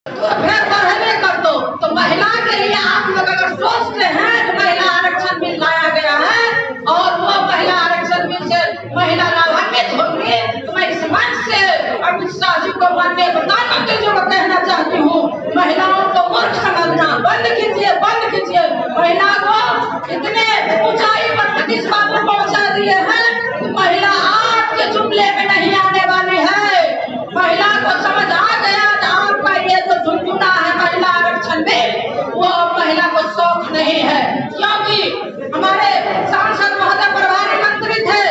तो फिर बढ़ने कर दो। तो महिला के लिए आप लोग अगर सोचते हैं कि महिला आरक्षण बिल लाया गया है और वो महिला आरक्षण बिल से महिला लाभान्वित होंगी, तो मैं इस मंच से अमित शाह जी को माननीय प्रधानमंत्री जी को कहना चाहती हूँ, महिलाओं को मूर्ख समझना बंद कीजिए, बंद कीजिए। महिला को इतने ऊंचाई पर नीतीश बाबू पहुँचा दिए हैं कि महिला आपके जुमले में नहीं आने वाली है। महिला को समझ आ गया कि आपका ये जो झुनझुना है महिला आरक्षण में, वो महिला को शौक नहीं है। क्योंकि हमारे सांसद महोदय प्रभारी मंत्री थे,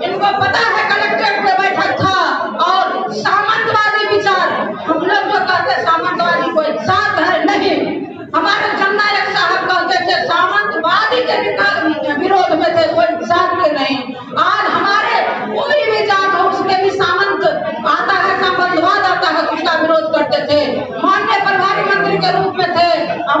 इनको पता है कलेक्ट्रेट में बैठक था और सामंतवादी विचार, हम लोग जो कहते सामंतवादी कोई जात है नहीं, हमारे जननायक साहब कहते थे सामंतवादी के विरोध में थे, कोई जात के नहीं। आज हमारे कोई भी जात हो उसके भी सामंत आता है, सामंतवाद आता है, उसका विरोध करते थे। माननीय प्रभारी मंत्री के रूप में थे,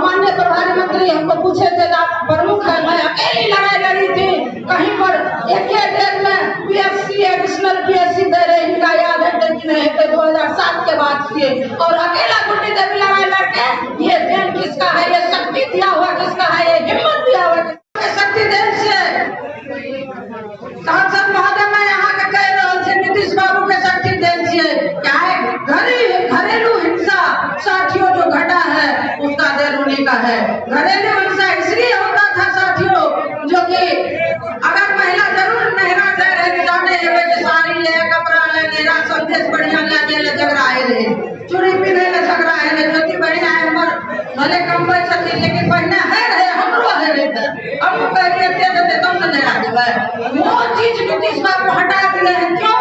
माननीय प्रभारी मंत्री हमको पूछे थे आप प्रमुख है, मैं अकेली लड़ाई लड़ी थी कहीं पर एक डेट में पीएससी एडिशनल पीएससी दे रहे, इनका याद है लेकिन नहीं थे 2007 के बाद से, और अकेला गुड्डी देवी लड़ाई लड़के ये देन किसका है, ये शक्ति दिया हुआ किसका है, ये हिम्मत दिया हुआ शक्ति देन से। सांसद महोदय मैं यहाँ के कह रहा हूँ नीतीश बाबू के शक्ति देन से क्या है, घरेलू हिंसा साथियों जो घटा है उसका देन उन्हीं का है। घरेलू हिंसा इसलिए होता था साथियों, जो कि अगर महिला जरूर मेहरा दे रहे जाने साड़ी ले, कपड़ा ले, मेरा संदेश बढ़िया ले झगड़ा है, चूड़ी पहने ले झगड़ा है, ज्योति बढ़िया है भले कम्बल छती लेकिन पहने है रहे हमरो है रहे, अब कहिए तब न नहीं देवे। वो चीज नीतीश बाबू हटा दिए हैं। क्यों?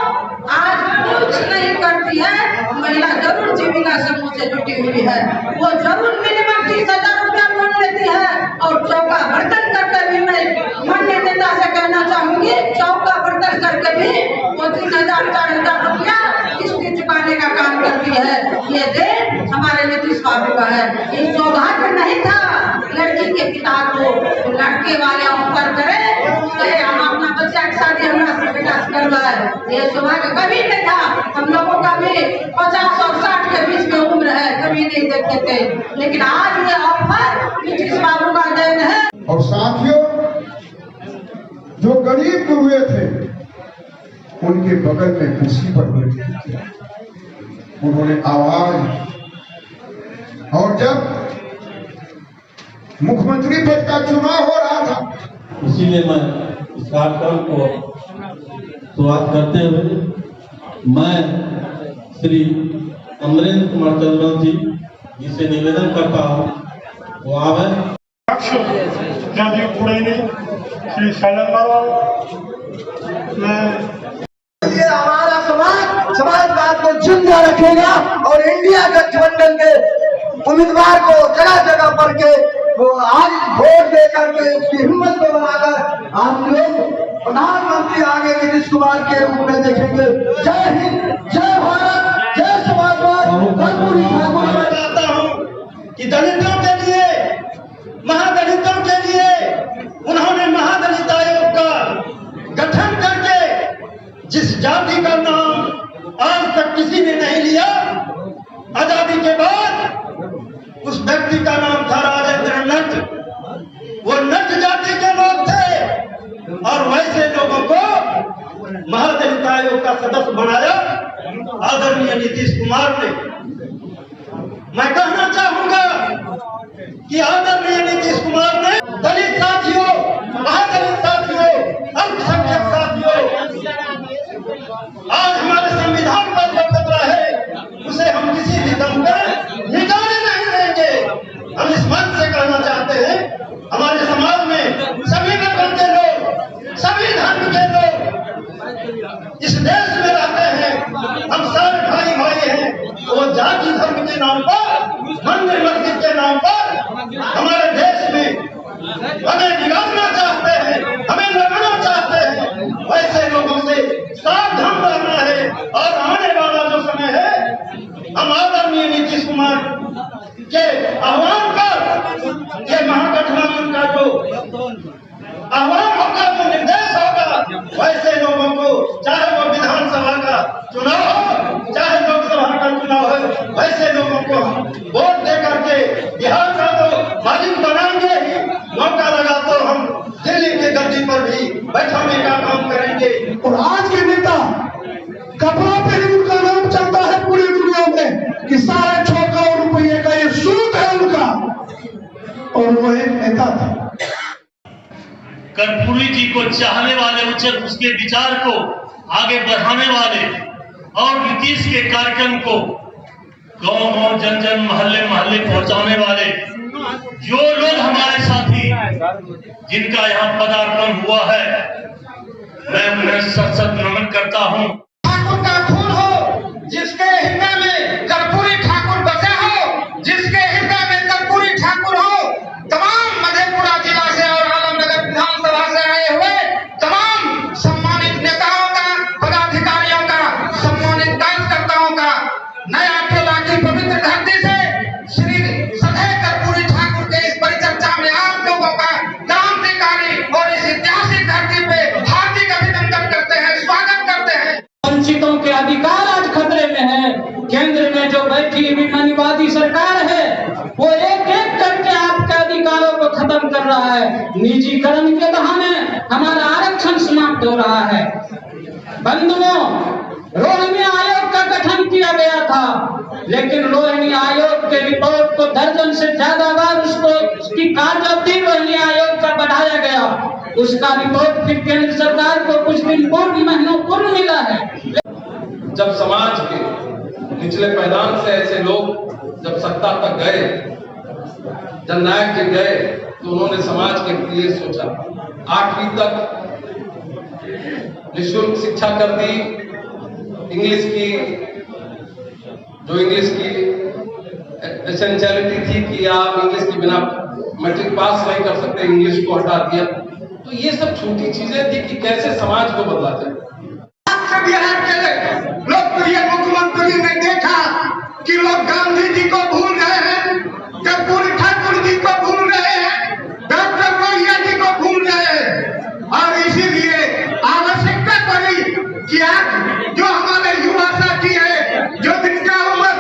आज कुछ नहीं करती है महिला, जरूर जीविका समूह से जुटी हुई है, वो जरूर मिनिमम 30,000 रुपया लोन लेती है और चौका बर्तन करके भी मैं माननीय नेता से कहना चाहूंगी, चौका बर्तन करके भी वो 3,000 4,000 रुपया किस्ती चुकाने का काम करती है। ये देन हमारे नीतीश बाबू का है। ये सौभाग्य नहीं था लड़की के पिता को, लड़के वाले ऑफर करे हम अपना बच्चा की शादी हमारा बेटा से करवाए, ये सौभाग्य कभी नहीं था। हम लोगों का भी 50 और 60 के बीच में उम्र है, कभी नहीं देखे थे, लेकिन आज ये ऑफर नीतीश बाबू का देन है। और साथियों जो गरीब हुए थे उनके बगल में कुर्सी पर बैठे थे, उन्होंने आवाज, और जब मुख्यमंत्री पद का चुनाव हो रहा था, इसीलिए मैं इस कार्यक्रम को शुरुआत करते हुए मैं श्री अमरेंद्र कुमार चंद्रन जी जिसे निवेदन करता हूँ वो आवे। श्री ये हमारा समाजवाद को जिंदा रखेगा और इंडिया गठबंधन के उम्मीदवार को जगह जगह पर के वो आज वोट दे करके उसकी हिम्मत को बनाकर आप लोग प्रधानमंत्री आगे नीतीश कुमार के रूप में देखेंगे। जय हिंद, जय भारत, जय समाजवाद। मैं बताता हूँ कि दलितों के लिए, महादलितों के लिए उन्होंने महादलित आयोग का गठन करके जिस जाति का नाम आज तक किसी ने नहीं लिया, आजादी के बाद उस व्यक्ति का नाम था राजेंद्र नट। वो नट जाति के लोग थे और वैसे लोगों को महादलित आयोग का सदस्य बनाया आदरणीय नीतीश कुमार ने। मैं कहना चाहूंगा कि आदरणीय नीतीश कुमार ने दलित साथियों, महादलित साथियों, अल्पसंख्यक साथियों, आज हमारे संविधान पर जो खतरा है उसे हम किसी भी दम पर निकाले नहीं देंगे। हम इस मंच से कहना चाहते हैं, हमारे समाज में सभी वर्ग के लोग, सभी धर्म के लोग इस देश में रहते हैं, हम सारे भाई भाई हैं। वो जाति धर्म के नाम पर, मंदिर मस्जिद के नाम पर हमारे देश में हमें बिगाड़ना चाहते हैं, हमें लगाना चाहते हैं। वैसे लोगों से सावधान रहना है और आने वाला जो समय है हम आदरणीय नीतीश कुमार के आह्वान पर ये महागठबंधन का जो आह्वान होगा, जो निर्देश होगा, वैसे लोगों को, चाहे वो विधानसभा का चुनाव हो, चाहे लोकसभा का चुनाव हो, वैसे लोगों को हम वोट दे करके बिहार का तो मालिक बनाएंगे ही, मौका लगा तो हम दिल्ली की गद्दी पर भी बैठाने का काम करेंगे। और आज के नेता कपड़ा पे ही उनका नाम चलता है पूरी दुनिया में कि 6.5 करोड़ रुपये का ये सूद है उनका, और वो एक नेता था। कर्पूरी जी को चाहने वाले, उसके विचार को आगे बढ़ाने वाले और नीतीश के कार्यक्रम को गांव-गांव, जन-जन, मोहल्ले-मोहल्ले पहुंचाने वाले जो लोग हमारे साथी जिनका यहाँ पदार्पण हुआ है, मैं उन्हें सत-सत नमन करता हूँ। ठाकुर का खून हो, जिसके हृदय में कर्पूरी ठाकुर बसे हो, जिसके हृदय में कर्पूरी ठाकुर हो, तमाम मधेपुरा जिला से और आलमनगर विधानसभा से आए हुए तमाम सम्मानित नेताओं का, पदाधिकारियों का, सम्मानित कार्यकर्ताओं का नया टोला की पवित्र धरती से श्री सदैव कर्पूरी ठाकुर के इस परिचर्चा में आप लोगों का क्रांतिकारी और इस ऐतिहासिक धरती पे हार्दिक अभिनंदन करते हैं, स्वागत करते हैं। वंचितों के अधिकार आज खतरे में है। केंद्र में जो बैठी हुई मनवादी सरकार है वो एक एक करके आपके अधिकारों को खत्म कर रहा है। निजीकरण के बहाने हमारा आरक्षण समाप्त हो रहा है। बंधुओं, रोहिणी आयोग का गठन किया गया था, लेकिन रोहिणी आयोग के रिपोर्ट को दर्जन से ज्यादा बार उसकी कार्यावधि रोहिणी आयोग का बढ़ाया गया। उसका रिपोर्ट फिर केंद्र सरकार को कुछ दिन पूर्व, महीनों पूर्व मिला है। जब समाज के निचले पैदान से ऐसे लोग जब सत्ता तक गए, जननायक के गए, तो उन्होंने समाज के लिए सोचा। 8वीं तक निःशुल्क शिक्षा कर दी, इंग्लिश की जो इंग्लिश की एसेंशियलिटी थी कि आप इंग्लिश के बिना मैट्रिक पास नहीं कर सकते, इंग्लिश को हटा दिया। तो ये सब छोटी चीजें थी कि कैसे समाज को बदला जाए। बिहार के लोकप्रिय मुख्यमंत्री ने देखा कि लोग गांधी जी को भूल रहे हैं, कर्पूरी ठाकुर जी को भूल रहे हैं, डॉक्टर लोहिया जी को भूल रहे हैं, और इसीलिए आवश्यकता पड़ी कि आज जो हमारे युवा साथी है, जो जिनका उम्र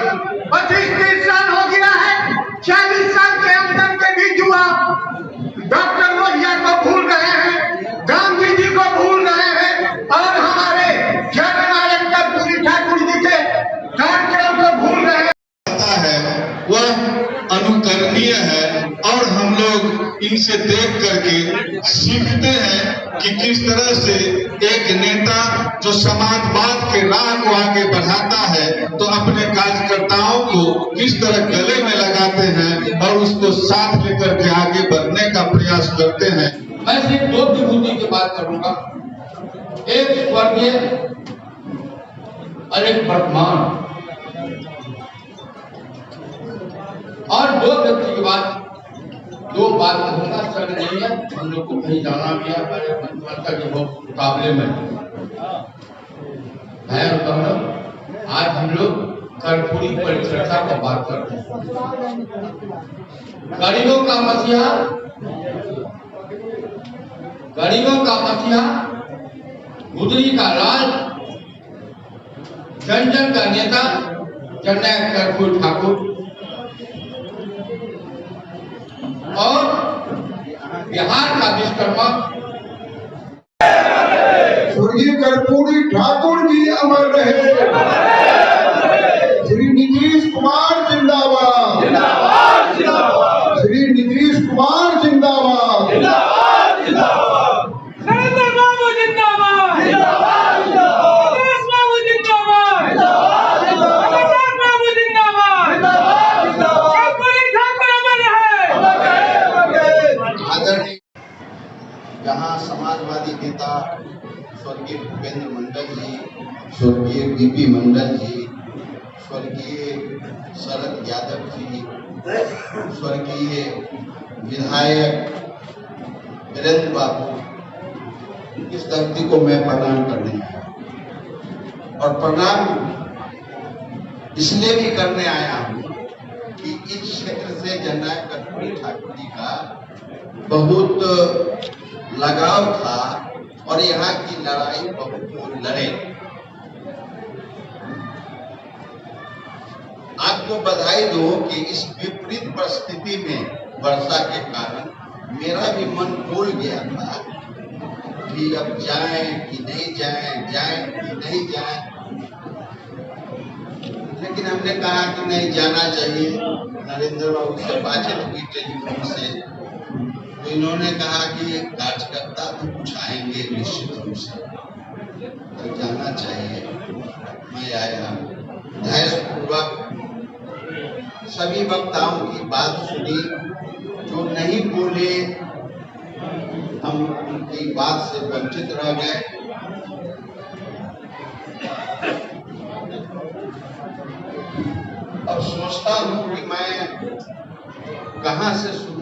25-30 साल हो गया है, 40 साल के अंदर के भी युवा डॉक्टर लोहिया को भूल रहे हैं, गांधी जी को भूल रहे हैं, और हमारे जननायक कर्पूरी ठाकुर जी के कार्यक्रम को भूल रहे हैं। वह अनुकरणीय है और हम लोग इनसे देख करके सीखते हैं कि किस तरह से एक नेता जो समाजवाद के राह को आगे बढ़ाता है तो अपने कार्यकर्ताओं को किस तरह गले में लगाते हैं और उसको साथ लेकर के आगे बढ़ने का प्रयास करते हैं। मैं सिर्फ 2 विभूति की बात करूंगा, एक स्वर्गीय और एक वर्तमान, और 2 व्यक्ति की बात, 2 बात कहूंगा। सर नहीं है, हम लोग को कहीं जाना भी है, हमारे मंत्रिमंडल के बहुत मुकाबले में है। आज हम लोग कर्पूरी परिचर्चा पर बात करते हैं। गरीबों का मसीहा, गरीबों का मसीहा, गुदरी का लाल, जन जन का नेता जननायक कर्पूरी ठाकुर और बिहार का विश्वकर्मा स्वर्गीय कर्पूरी ठाकुर जी अमर रहे। श्री नीतीश कुमार जिंदाबाद, श्री नीतीश कुमार जिंदाबाद, नरेंद्र बाबू जिंदाबाद, नीतीश बाबू जिंदाबाद, अमिताभ बाबू जिंदाबाद, कर्पूरी ठाकुर अमर है। आदरणीय जहाँ समाजवादी नेता स्वर्गीय भूपेंद्र मंडल जी, स्वर्गीय बीपी मंडल जी, स्वर्गीय शरद यादव जी, स्वर्गीय विधायक वीरेंद्र बाबू, इस धरती को मैं प्रणाम करने आया और प्रणाम इसलिए भी करने आया हूँ कि इस क्षेत्र से जननायक कर्पूरी ठाकुर जी का बहुत लगाव था और यहाँ की लड़ाई बहुत लड़े। आपको बधाई दो कि इस विपरीत परिस्थिति में वर्षा के कारण मेरा भी मन डोल गया था कि अब जाएं कि नहीं जाएं, जाएं कि नहीं जाएं, लेकिन हमने कहा कि नहीं जाना चाहिए। नरेंद्र बाबू से बातचीत हुई टेलीफोन से, तो इन्होंने कहा कि कार्यकर्ता तो कुछ आएंगे निश्चित रूप से, तो जाना चाहिए। मैं आया, धैर्यपूर्वक सभी वक्ताओं की बात सुनी, जो नहीं बोले हम उनकी बात से वंचित रह गए। अब सोचता हूँ कि मैं कहाँ से शुरू